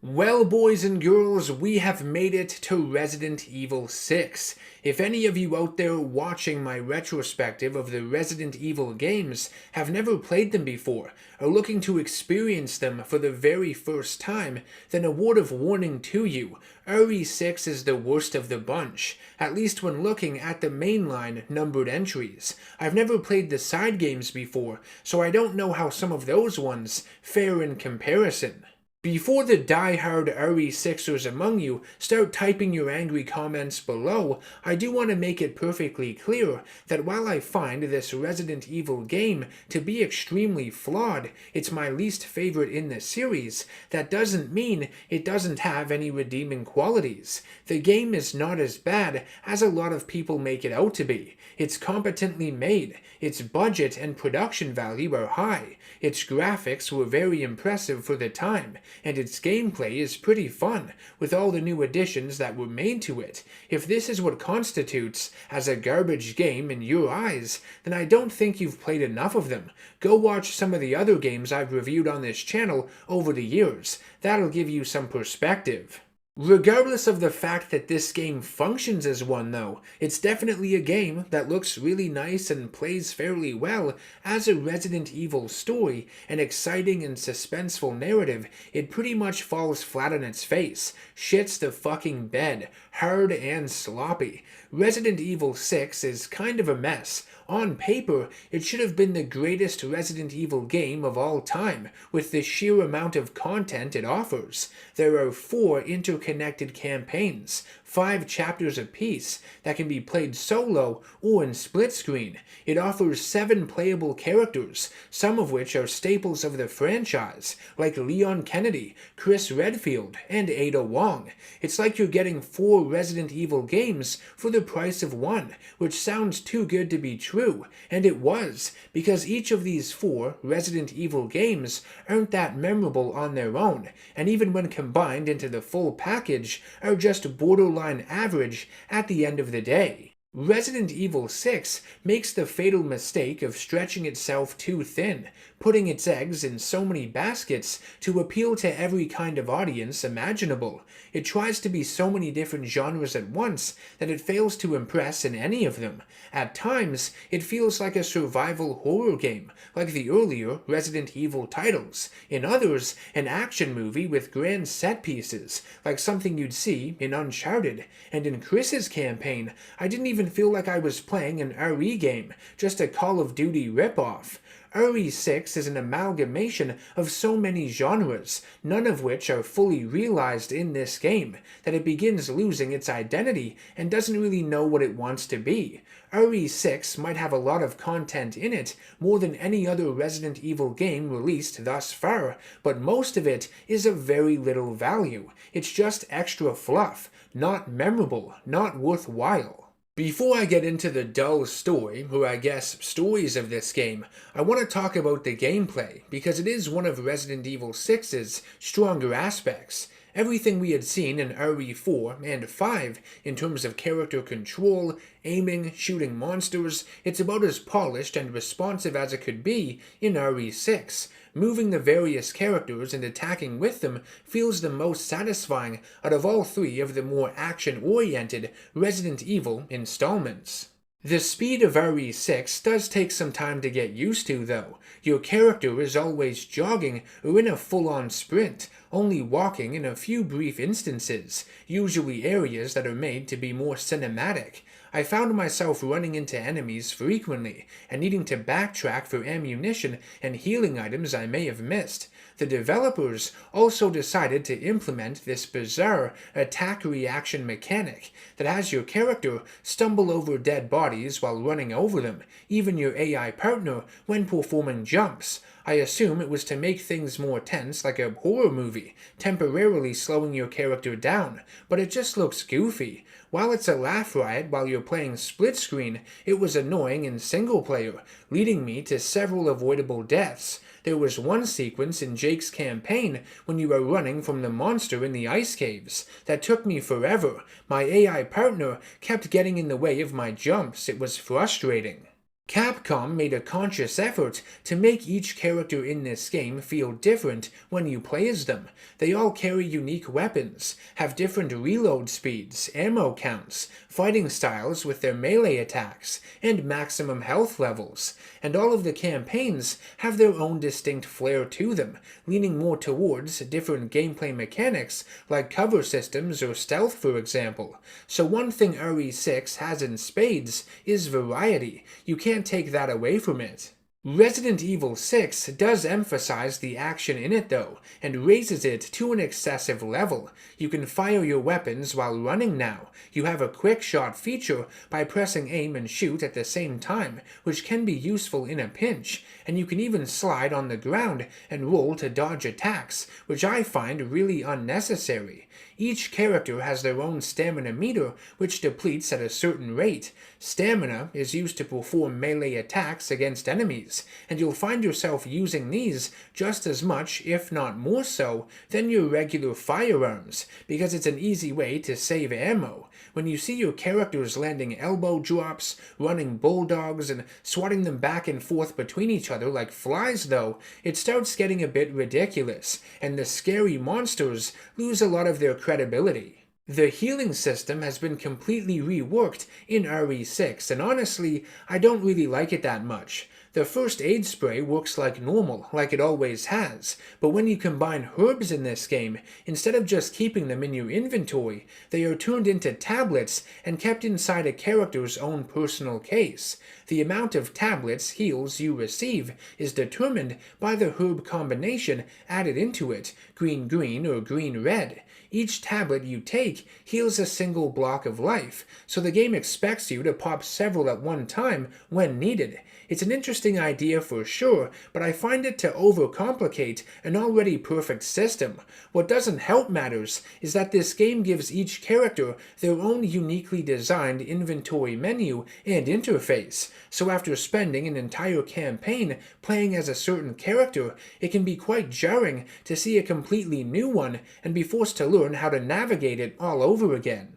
Well, boys and girls, we have made it to Resident Evil 6. If any of you out there watching my retrospective of the Resident Evil games have never played them before, or looking to experience them for the very first time, then a word of warning to you. RE6 is the worst of the bunch, at least when looking at the mainline numbered entries. I've never played the side games before, so I don't know how some of those ones fare in comparison. Before the die-hard RE6ers among you start typing your angry comments below, I do want to make it perfectly clear that while I find this Resident Evil game to be extremely flawed, it's my least favorite in the series, that doesn't mean it doesn't have any redeeming qualities. The game is not as bad as a lot of people make it out to be. It's competently made, its budget and production value are high, its graphics were very impressive for the time, and its gameplay is pretty fun, with all the new additions that were made to it. If this is what constitutes as a garbage game in your eyes, then I don't think you've played enough of them. Go watch some of the other games I've reviewed on this channel over the years. That'll give you some perspective. Regardless of the fact that this game functions as one though, it's definitely a game that looks really nice and plays fairly well. As a Resident Evil story, an exciting and suspenseful narrative, it pretty much falls flat on its face. Shits the fucking bed, hard and sloppy. Resident Evil 6 is kind of a mess. On paper, it should have been the greatest Resident Evil game of all time, with the sheer amount of content it offers. There are 4 interconnected campaigns, 5 chapters apiece, that can be played solo or in split screen. It offers 7 playable characters, some of which are staples of the franchise, like Leon Kennedy, Chris Redfield, and Ada Wong. It's like you're getting 4 Resident Evil games for the price of 1, which sounds too good to be true, and it was, because each of these 4 Resident Evil games aren't that memorable on their own, and even when combined into the full package, are just borderline average at the end of the day. Resident Evil 6 makes the fatal mistake of stretching itself too thin, putting its eggs in so many baskets to appeal to every kind of audience imaginable. It tries to be so many different genres at once that it fails to impress in any of them. At times, it feels like a survival horror game, like the earlier Resident Evil titles. In others, an action movie with grand set pieces, like something you'd see in Uncharted. And in Chris's campaign, I didn't even feel like I was playing an RE game, just a Call of Duty ripoff. RE6 is an amalgamation of so many genres, none of which are fully realized in this game, that it begins losing its identity and doesn't really know what it wants to be. RE6 might have a lot of content in it, more than any other Resident Evil game released thus far, but most of it is of very little value. It's just extra fluff, not memorable, not worthwhile. Before I get into the dull story, or I guess stories of this game, I want to talk about the gameplay, because it is one of Resident Evil 6's stronger aspects. Everything we had seen in RE4 and 5 in terms of character control, aiming, shooting monsters, it's about as polished and responsive as it could be in RE6. Moving the various characters and attacking with them feels the most satisfying out of all 3 of the more action-oriented Resident Evil installments. The speed of RE6 does take some time to get used to though. Your character is always jogging or in a full-on sprint, only walking in a few brief instances, usually areas that are made to be more cinematic. I found myself running into enemies frequently and needing to backtrack for ammunition and healing items I may have missed. The developers also decided to implement this bizarre attack-reaction mechanic that has your character stumble over dead bodies while running over them, even your AI partner when performing jumps. I assume it was to make things more tense like a horror movie, temporarily slowing your character down, but it just looks goofy. While it's a laugh riot while you're playing split screen, it was annoying in single player, leading me to several avoidable deaths. There was one sequence in Jake's campaign when you were running from the monster in the ice caves that took me forever. My AI partner kept getting in the way of my jumps. It was frustrating. Capcom made a conscious effort to make each character in this game feel different when you play as them. They all carry unique weapons, have different reload speeds, ammo counts, fighting styles with their melee attacks, and maximum health levels. And all of the campaigns have their own distinct flair to them, leaning more towards different gameplay mechanics like cover systems or stealth, for example. So one thing RE6 has in spades is variety. You can't take that away from it. Resident Evil 6 does emphasize the action in it though, and raises it to an excessive level. You can fire your weapons while running now. You have a quick shot feature by pressing aim and shoot at the same time, which can be useful in a pinch, and you can even slide on the ground and roll to dodge attacks, which I find really unnecessary. Each character has their own stamina meter, which depletes at a certain rate. Stamina is used to perform melee attacks against enemies, and you'll find yourself using these just as much, if not more so, than your regular firearms, because it's an easy way to save ammo. When you see your characters landing elbow drops, running bulldogs, and swatting them back and forth between each other like flies though, it starts getting a bit ridiculous, and the scary monsters lose a lot of their credibility. The healing system has been completely reworked in RE6, and honestly, I don't really like it that much. The first aid spray works like normal, like it always has, but when you combine herbs in this game, instead of just keeping them in your inventory, they are turned into tablets and kept inside a character's own personal case. The amount of tablets heals you receive is determined by the herb combination added into it, green-green or green-red. Each tablet you take heals a single block of life, so the game expects you to pop several at one time when needed. It's an interesting idea for sure, but I find it to overcomplicate an already perfect system. What doesn't help matters is that this game gives each character their own uniquely designed inventory menu and interface, so after spending an entire campaign playing as a certain character, it can be quite jarring to see a completely new one and be forced to learn how to navigate it all over again.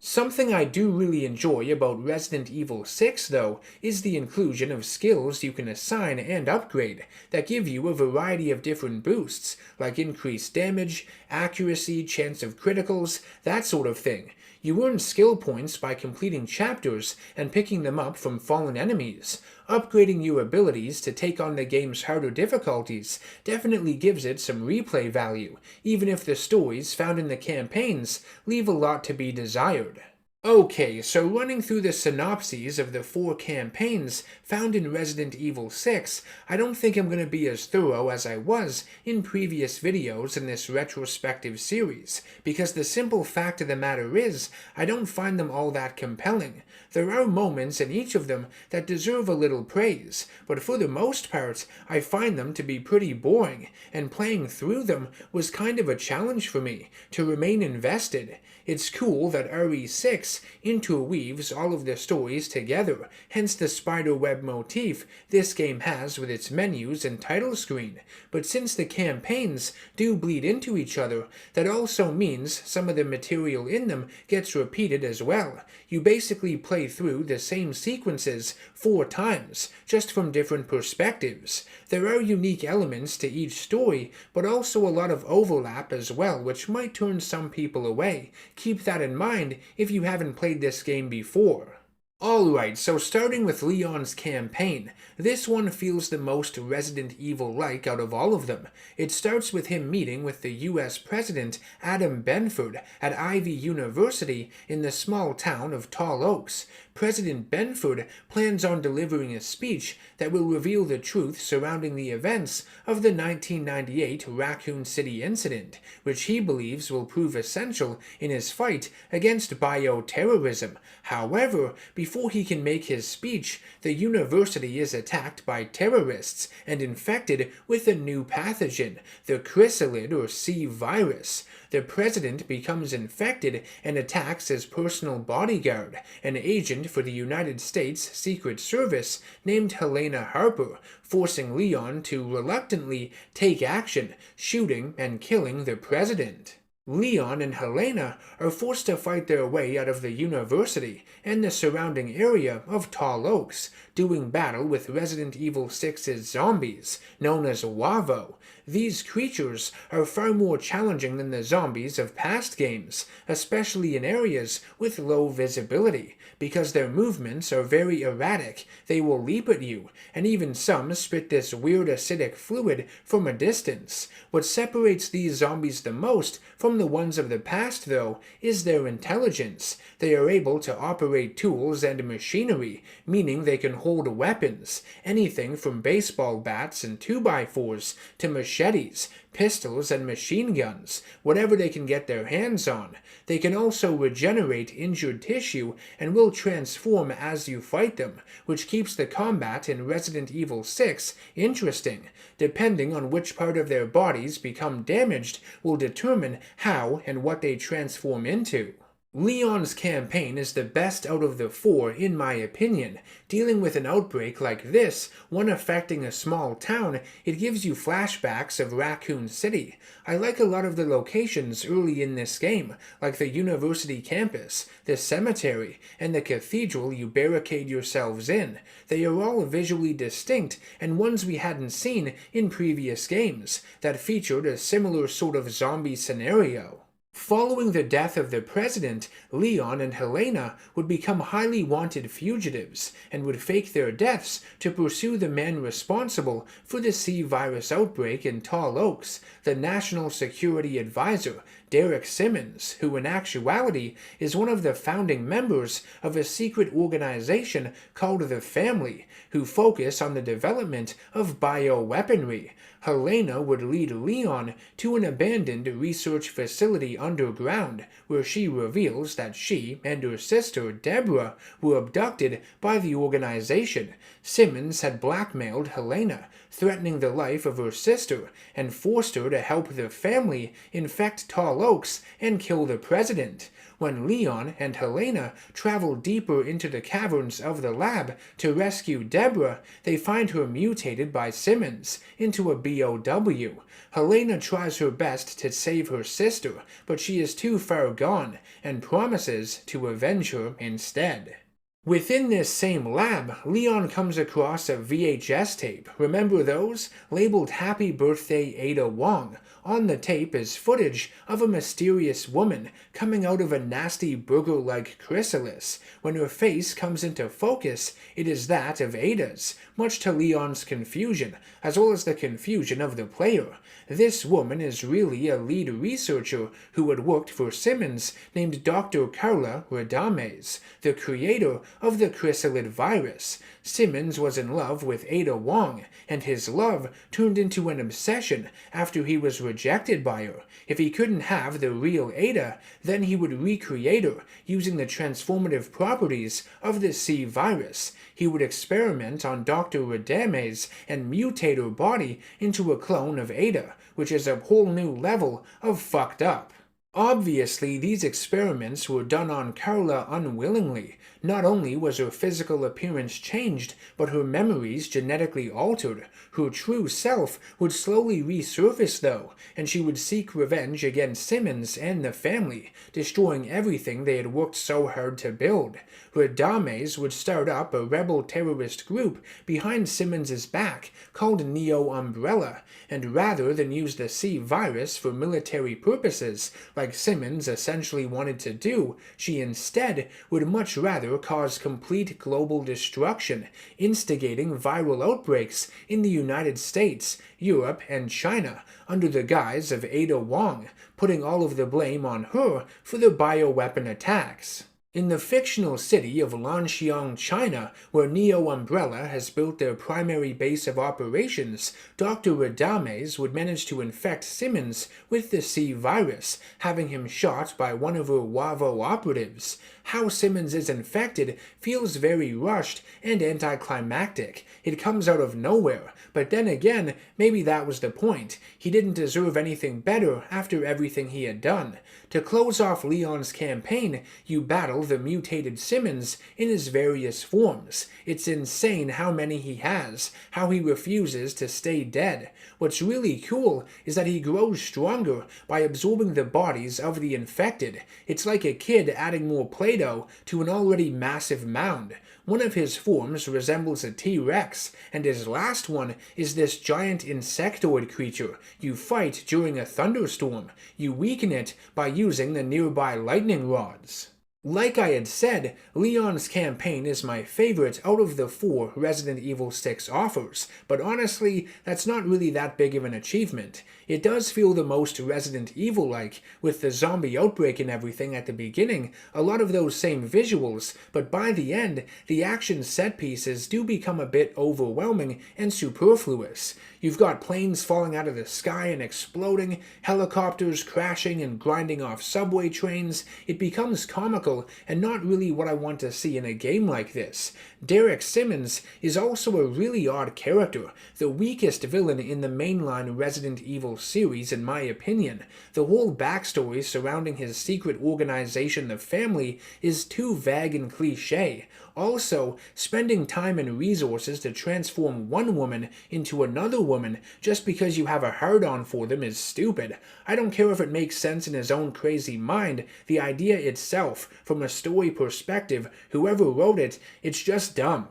Something I do really enjoy about Resident Evil 6, though, is the inclusion of skills you can assign and upgrade that give you a variety of different boosts, like increased damage, accuracy, chance of criticals, that sort of thing. You earn skill points by completing chapters and picking them up from fallen enemies. Upgrading your abilities to take on the game's harder difficulties definitely gives it some replay value, even if the stories found in the campaigns leave a lot to be desired. Okay, so running through the synopses of the 4 campaigns found in Resident Evil 6, I don't think I'm going to be as thorough as I was in previous videos in this retrospective series, because the simple fact of the matter is, I don't find them all that compelling. There are moments in each of them that deserve a little praise, but for the most part, I find them to be pretty boring, and playing through them was kind of a challenge for me, to remain invested. It's cool that RE6 interweaves all of the stories together, hence the spiderweb motif this game has with its menus and title screen, but since the campaigns do bleed into each other, that also means some of the material in them gets repeated as well. You basically play through the same sequences 4 times, just from different perspectives. There are unique elements to each story, but also a lot of overlap as well, which might turn some people away. Keep that in mind if you haven't played this game before. Alright, so starting with Leon's campaign, this one feels the most Resident Evil-like out of all of them. It starts with him meeting with the US President Adam Benford at Ivy University in the small town of Tall Oaks. President Benford plans on delivering a speech that will reveal the truth surrounding the events of the 1998 Raccoon City incident, which he believes will prove essential in his fight against bioterrorism. However, before he can make his speech, the university is attacked by terrorists and infected with a new pathogen, the chrysalid or C virus. The president becomes infected and attacks his personal bodyguard, an agent for the United States Secret Service named Helena Harper, forcing Leon to reluctantly take action, shooting and killing the president. Leon and Helena are forced to fight their way out of the university and the surrounding area of Tall Oaks, doing battle with Resident Evil 6's zombies, known as Wavo. These creatures are far more challenging than the zombies of past games, especially in areas with low visibility. Because their movements are very erratic, they will leap at you, and even some spit this weird acidic fluid from a distance. What separates these zombies the most from the ones of the past, though, is their intelligence. They are able to operate tools and machinery, meaning they can hold weapons, anything from baseball bats and 2x4s to machetes, pistols, and machine guns, whatever they can get their hands on. They can also regenerate injured tissue and will transform as you fight them, which keeps the combat in Resident Evil 6 interesting. Depending on which part of their bodies become damaged will determine how and what they transform into. Leon's campaign is the best out of the four in my opinion. Dealing with an outbreak like this, one affecting a small town, it gives you flashbacks of Raccoon City. I like a lot of the locations early in this game, like the university campus, the cemetery, and the cathedral you barricade yourselves in. They are all visually distinct and ones we hadn't seen in previous games that featured a similar sort of zombie scenario. Following the death of the president, Leon and Helena would become highly wanted fugitives and would fake their deaths to pursue the man responsible for the C virus outbreak in Tall Oaks, the National Security Advisor, Derek Simmons, who in actuality is one of the founding members of a secret organization called the Family, who focus on the development of bioweaponry. Helena would lead Leon to an abandoned research facility underground, where she reveals that she and her sister, Deborah, were abducted by the organization. Simmons had blackmailed Helena, threatening the life of her sister, and forced her to help the family infect Tall Oaks and kill the president. When Leon and Helena travel deeper into the caverns of the lab to rescue Deborah, they find her mutated by Simmons into a BOW. Helena tries her best to save her sister, but she is too far gone and promises to avenge her instead. Within this same lab, Leon comes across a VHS tape. Remember those? Labeled Happy Birthday Ada Wong. On the tape is footage of a mysterious woman coming out of a nasty burger-like chrysalis. When her face comes into focus, it is that of Ada's, much to Leon's confusion, as well as the confusion of the player. This woman is really a lead researcher who had worked for Simmons named Dr. Carla Radames, the creator of the chrysalid virus. Simmons was in love with Ada Wong, and his love turned into an obsession after he was rejected by her. If he couldn't have the real Ada, then he would recreate her using the transformative properties of the C virus. He would experiment on Dr. Radames and mutate her body into a clone of Ada, which is a whole new level of fucked up. Obviously, these experiments were done on Carla unwillingly. Not only was her physical appearance changed, but her memories genetically altered. Her true self would slowly resurface though, and she would seek revenge against Simmons and the family, destroying everything they had worked so hard to build. Radames would start up a rebel terrorist group behind Simmons' back called Neo Umbrella, and rather than use the C virus for military purposes, like Simmons essentially wanted to do, she instead would much rather cause complete global destruction, instigating viral outbreaks in the United States, Europe, and China, under the guise of Ada Wong, putting all of the blame on her for the bioweapon attacks. In the fictional city of Lanxiang, China, where Neo Umbrella has built their primary base of operations, Dr. Radames would manage to infect Simmons with the C virus, having him shot by one of her Wavo operatives. How Simmons is infected feels very rushed and anticlimactic. It comes out of nowhere, but then again, maybe that was the point. He didn't deserve anything better after everything he had done. To close off Leon's campaign, you battle the mutated Simmons in his various forms. It's insane how many he has, how he refuses to stay dead. What's really cool is that he grows stronger by absorbing the bodies of the infected. It's like a kid adding more Play-Doh to an already massive mound. One of his forms resembles a T-Rex, and his last one is this giant insectoid creature you fight during a thunderstorm. You weaken it by using the nearby lightning rods. Like I had said, Leon's campaign is my favorite out of the 4 Resident Evil 6 offers, but honestly, that's not really that big of an achievement. It does feel the most Resident Evil-like, with the zombie outbreak and everything at the beginning, a lot of those same visuals, but by the end, the action set pieces do become a bit overwhelming and superfluous. You've got planes falling out of the sky and exploding, helicopters crashing and grinding off subway trains. It becomes comical and not really what I want to see in a game like this. Derek Simmons is also a really odd character, the weakest villain in the mainline Resident Evil series in my opinion. The whole backstory surrounding his secret organization, the Family, is too vague and cliché. Also, spending time and resources to transform one woman into another woman just because you have a hard-on for them is stupid. I don't care if it makes sense in his own crazy mind, the idea itself, from a story perspective, whoever wrote it, it's just dumb.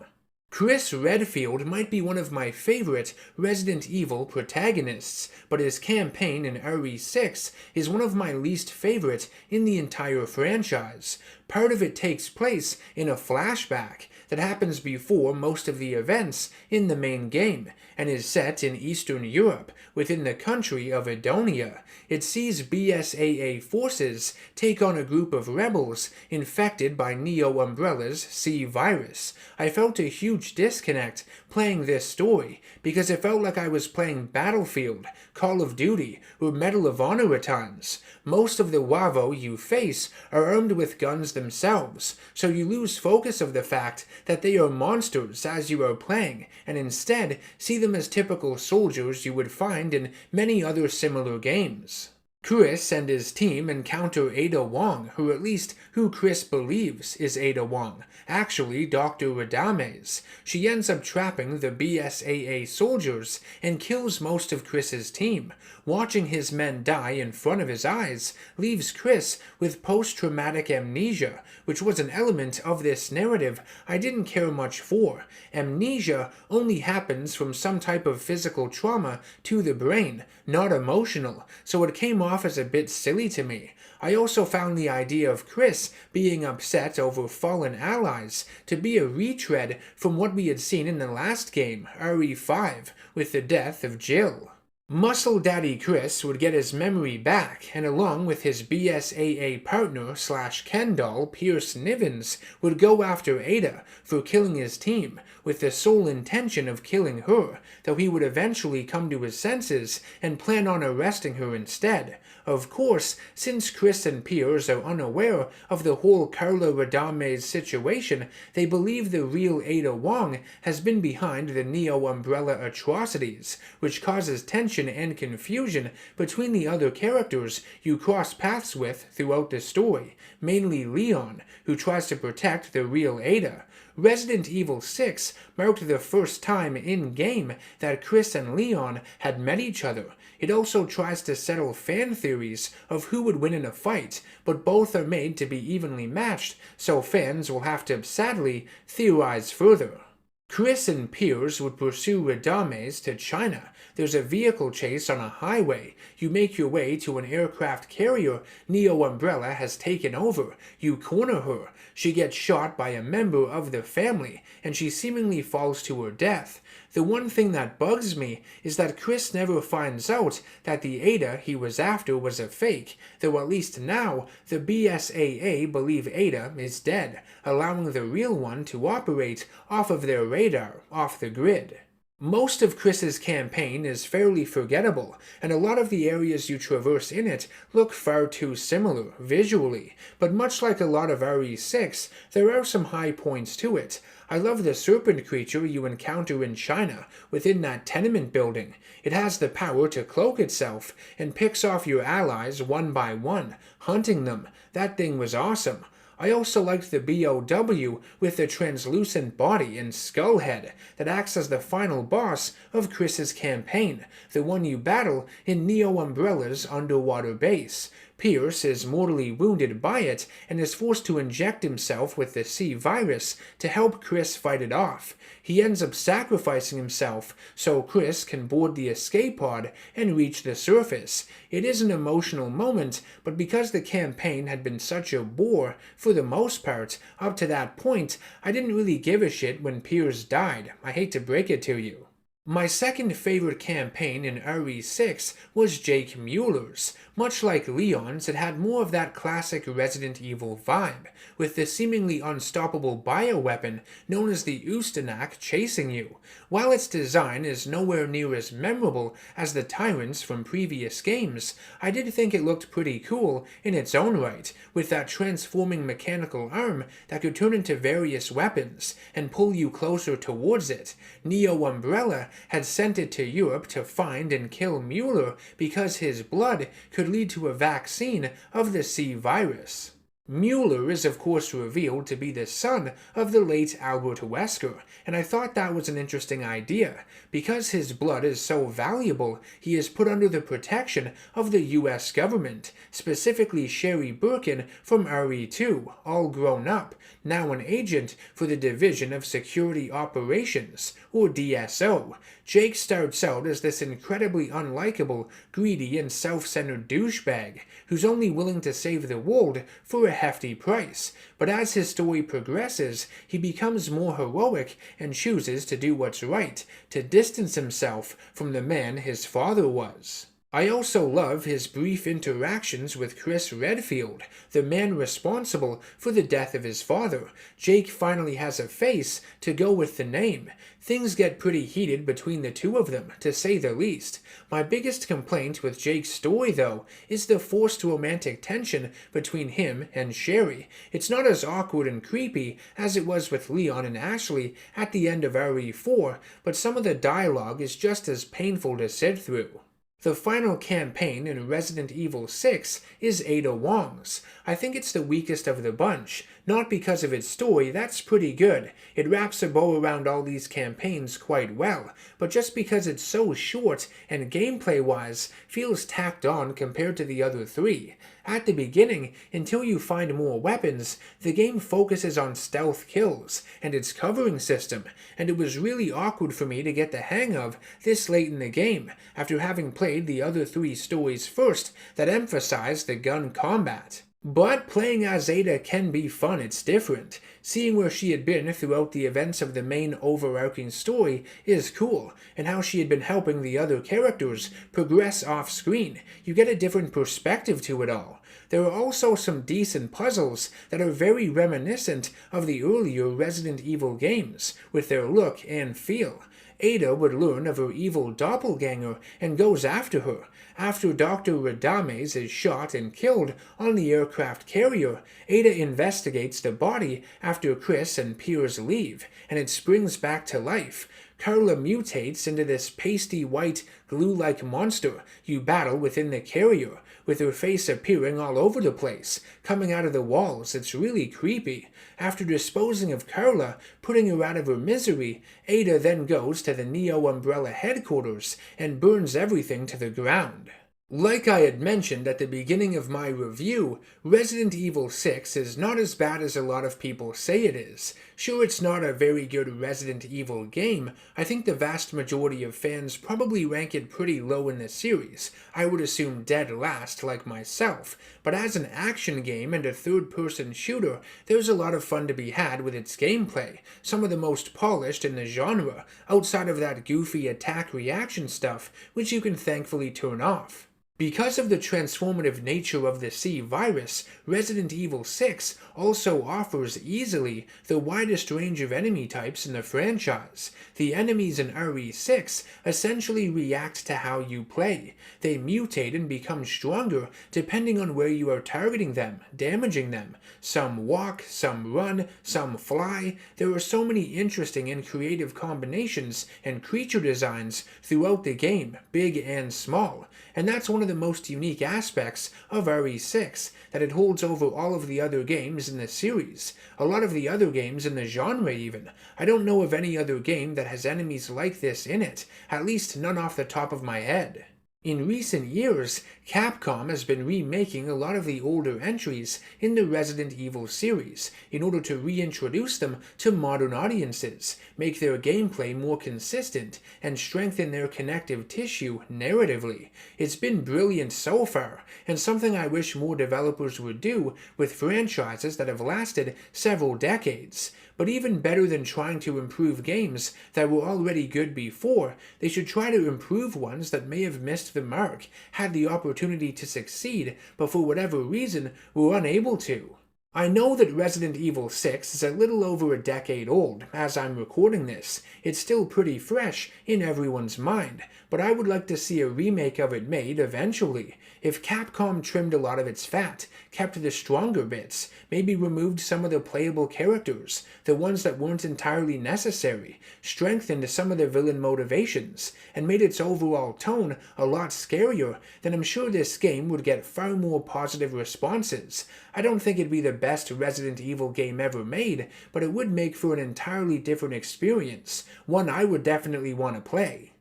Chris Redfield might be one of my favorite Resident Evil protagonists, but his campaign in RE6 is one of my least favorite in the entire franchise. Part of it takes place in a flashback that happens before most of the events in the main game, and is set in Eastern Europe, within the country of Edonia. It sees BSAA forces take on a group of rebels infected by Neo Umbrella's C-Virus. I felt a huge disconnect playing this story, because it felt like I was playing Battlefield, Call of Duty, or Medal of Honor at times. Most of the WAVO you face are armed with guns themselves, so you lose focus of the fact that they are monsters as you are playing, and instead see them as typical soldiers you would find in many other similar games. Chris and his team encounter Ada Wong, or at least who Chris believes is Ada Wong, actually Dr. Radames. She ends up trapping the BSAA soldiers and kills most of Chris's team. Watching his men die in front of his eyes leaves Chris with post-traumatic amnesia, which was an element of this narrative I didn't care much for. Amnesia only happens from some type of physical trauma to the brain, not emotional, so it came off as a bit silly to me. I also found the idea of Chris being upset over fallen allies to be a retread from what we had seen in the last game, RE5, with the death of Jill. Muscle Daddy Chris would get his memory back, and along with his BSAA partner / Ken doll, Pierce Nivens, would go after Ada for killing his team, with the sole intention of killing her, though he would eventually come to his senses and plan on arresting her instead. Of course, since Chris and Piers are unaware of the whole Carla Radames situation, they believe the real Ada Wong has been behind the Neo Umbrella atrocities, which causes tension and confusion between the other characters you cross paths with throughout the story, mainly Leon, who tries to protect the real Ada. Resident Evil 6 marked the first time in-game that Chris and Leon had met each other. It also tries to settle fan theories of who would win in a fight, but both are made to be evenly matched, so fans will have to, sadly, theorize further. Chris and Piers would pursue Radames to China. There's a vehicle chase on a highway. You make your way to an aircraft carrier Neo Umbrella has taken over. You corner her. She gets shot by a member of the family, and she seemingly falls to her death. The one thing that bugs me is that Chris never finds out that the Ada he was after was a fake, though at least now the BSAA believe Ada is dead, allowing the real one to operate off of their radar, off the grid. Most of Chris's campaign is fairly forgettable, and a lot of the areas you traverse in it look far too similar, visually, but much like a lot of RE6, there are some high points to it. I love the serpent creature you encounter in China, within that tenement building. It has the power to cloak itself, and picks off your allies one by one, hunting them. That thing was awesome. I also liked the BOW with the translucent body and skull head that acts as the final boss of Chris's campaign, the one you battle in Neo Umbrella's underwater base. Pierce is mortally wounded by it and is forced to inject himself with the C virus to help Chris fight it off. He ends up sacrificing himself so Chris can board the escape pod and reach the surface. It is an emotional moment, but because the campaign had been such a bore for the most part up to that point, I didn't really give a shit when Pierce died. I hate to break it to you. My second favorite campaign in RE6 was Jake Mueller's. Much like Leon's, it had more of that classic Resident Evil vibe, with the seemingly unstoppable bioweapon known as the Ustanak chasing you. While its design is nowhere near as memorable as the tyrants from previous games, I did think it looked pretty cool in its own right, with that transforming mechanical arm that could turn into various weapons and pull you closer towards it. Neo Umbrella had sent it to Europe to find and kill Mueller because his blood could lead to a vaccine of the C virus. Mueller is of course revealed to be the son of the late Albert Wesker, and I thought that was an interesting idea. Because his blood is so valuable, he is put under the protection of the US government, specifically Sherry Birkin from RE2, all grown up, now an agent for the Division of Security Operations, or DSO. Jake starts out as this incredibly unlikable, greedy, and self-centered douchebag who's only willing to save the world for a hefty price, but as his story progresses, he becomes more heroic and chooses to do what's right, to distance himself from the man his father was. I also love his brief interactions with Chris Redfield, the man responsible for the death of his father. Jake finally has a face to go with the name. Things get pretty heated between the two of them, to say the least. My biggest complaint with Jake's story, though, is the forced romantic tension between him and Sherry. It's not as awkward and creepy as it was with Leon and Ashley at the end of RE4, but some of the dialogue is just as painful to sit through. The final campaign in Resident Evil 6 is Ada Wong's. I think it's the weakest of the bunch, not because of its story, that's pretty good. It wraps a bow around all these campaigns quite well, but just because it's so short and gameplay-wise feels tacked on compared to the other three. At the beginning, until you find more weapons, the game focuses on stealth kills and its covering system, and it was really awkward for me to get the hang of this late in the game, after having played the other three stories first that emphasized the gun combat. But playing as Ada can be fun, it's different. Seeing where she had been throughout the events of the main overarching story is cool, and how she had been helping the other characters progress off-screen. You get a different perspective to it all. There are also some decent puzzles that are very reminiscent of the earlier Resident Evil games, with their look and feel. Ada would learn of her evil doppelganger and goes after her. After Dr. Radames is shot and killed on the aircraft carrier, Ada investigates the body after Chris and Piers leave, and it springs back to life. Carla mutates into this pasty white, glue-like monster you battle within the carrier, with her face appearing all over the place, coming out of the walls. It's really creepy. After disposing of Carla, putting her out of her misery, Ada then goes to the Neo Umbrella headquarters and burns everything to the ground. Like I had mentioned at the beginning of my review, Resident Evil 6 is not as bad as a lot of people say it is. Sure, it's not a very good Resident Evil game. I think the vast majority of fans probably rank it pretty low in the series. I would assume dead last, like myself. But as an action game and a third-person shooter, there's a lot of fun to be had with its gameplay, some of the most polished in the genre, outside of that goofy attack-reaction stuff, which you can thankfully turn off. Because of the transformative nature of the C virus, Resident Evil 6 also offers easily the widest range of enemy types in the franchise. The enemies in RE6 essentially react to how you play. They mutate and become stronger depending on where you are targeting them, damaging them. Some walk, some run, some fly. There are so many interesting and creative combinations and creature designs throughout the game, big and small. And that's one one of the most unique aspects of RE6, that it holds over all of the other games in the series, a lot of the other games in the genre even. I don't know of any other game that has enemies like this in it, at least none off the top of my head. In recent years, Capcom has been remaking a lot of the older entries in the Resident Evil series in order to reintroduce them to modern audiences, make their gameplay more consistent, and strengthen their connective tissue narratively. It's been brilliant so far, and something I wish more developers would do with franchises that have lasted several decades. But even better than trying to improve games that were already good before, they should try to improve ones that may have missed the mark, had the opportunity to succeed, but for whatever reason were unable to. I know that Resident Evil 6 is a little over a decade old as I'm recording this. It's still pretty fresh in everyone's mind, but I would like to see a remake of it made eventually. If Capcom trimmed a lot of its fat, kept the stronger bits, maybe removed some of the playable characters, the ones that weren't entirely necessary, strengthened some of the villain motivations, and made its overall tone a lot scarier, then I'm sure this game would get far more positive responses. I don't think it'd be the best Resident Evil game ever made, but it would make for an entirely different experience, one I would definitely want to play.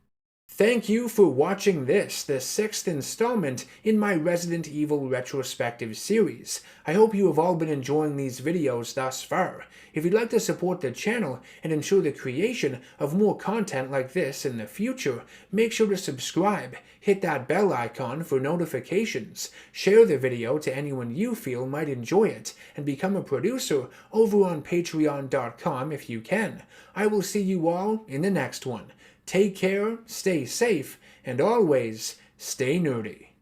Thank you for watching this, the 6th installment in my Resident Evil Retrospective series. I hope you have all been enjoying these videos thus far. If you'd like to support the channel and ensure the creation of more content like this in the future, make sure to subscribe, hit that bell icon for notifications, share the video to anyone you feel might enjoy it, and become a producer over on patreon.com if you can. I will see you all in the next one. Take care, stay safe, and always stay nerdy.